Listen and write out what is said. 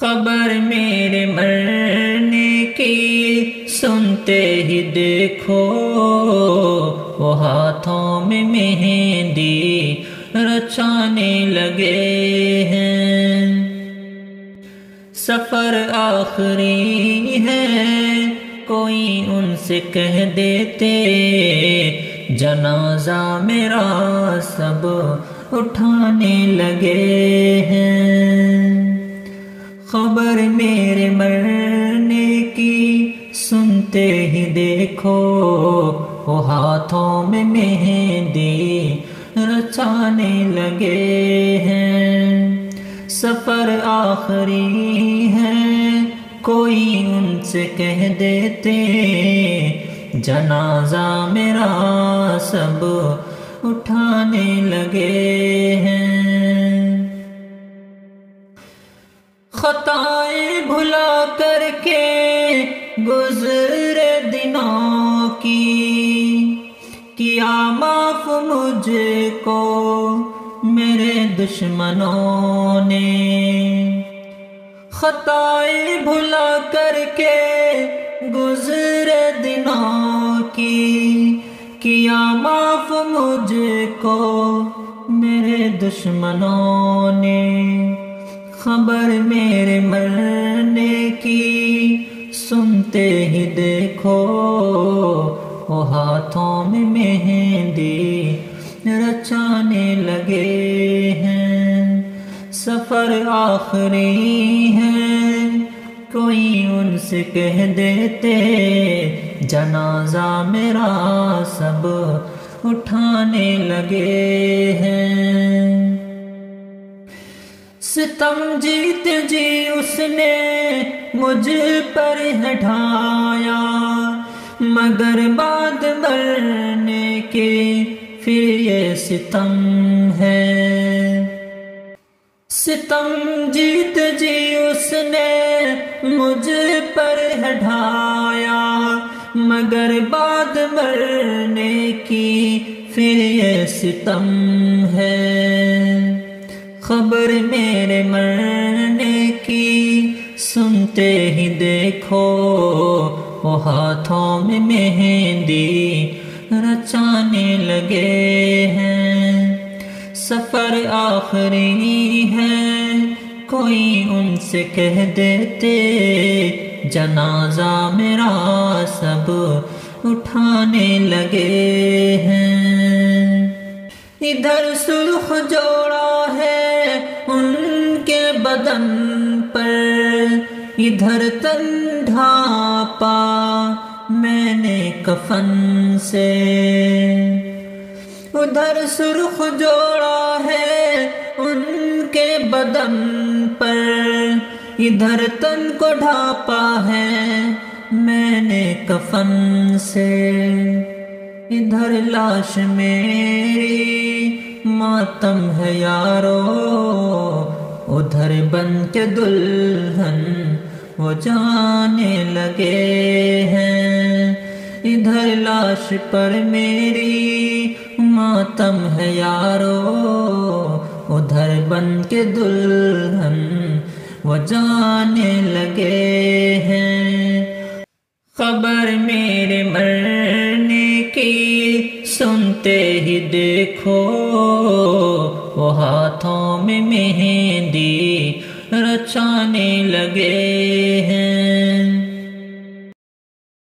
خبر میرے مرنے کی سنتے ہی دیکھو، وہ ہاتھوں میں مہندی رچانے لگے ہیں۔ سفر آخری ہے، کوئی ان سے کہہ دیتے، جنازہ میرا سب اٹھانے لگے ہیں۔ خبر میرے مرنے کی سنتے ہی دیکھو، وہ ہاتھوں میں مہندی رچانے لگے ہیں۔ سفر آخری ہے، کوئی ان سے کہہ دیتے، جنازہ میرا سب اٹھانے لگے ہیں۔ خطائیں بھلا کر کے گزرے دنوں کی، کیا معاف مجھ کو میرے دشمنوں نے۔ خطائیں بھلا کر کے گزرے دنوں کی، کیا معاف مجھ کو میرے دشمنوں نے۔ خبر میرے مرنے کی سنتے ہی دیکھو، وہ ہاتھوں میں مہندی رچانے لگے ہیں۔ سفر آخری ہے، کوئی ان سے کہہ دیتے، جنازہ میرا سب اٹھانے لگے ہیں۔ ستم جیت جی اس نے مجھ پر ہے ڈھایا، مگر بعد مرنے کے پھر یہ ستم ہے۔ ستم جیت جی اس نے مجھ پر ہے ڈھایا، مگر بعد مرنے کی پھر یہ ستم ہے۔ خبر میرے مرنے کی سنتے ہی دیکھو، وہ ہاتھوں میں مہندی رچانے لگے ہیں۔ سفر آخری ہے، کوئی ان سے کہہ دیتے، جنازہ میرا سب اٹھانے لگے ہیں۔ ادھر سرخ جوڑا ہے ان کے بدن پر، ادھر تن ڈھانپا میں نے کفن سے۔ ادھر سرخ جوڑا ہے ان کے بدن پر، ادھر تن کو ڈھانپا ہے میں نے کفن سے۔ ادھر لاش میری ماتم ہے یارو، ادھر بن کے دلہن وہ جانے لگے ہیں۔ ادھر لاش پر میری ماتم ہے یارو، ادھر بن کے دلہن وہ جانے لگے ہیں۔ خبر میرے مرنے کی سنتے ہی دیکھو، وہ ہاتھوں میں مہندی رچانے لگے ہیں۔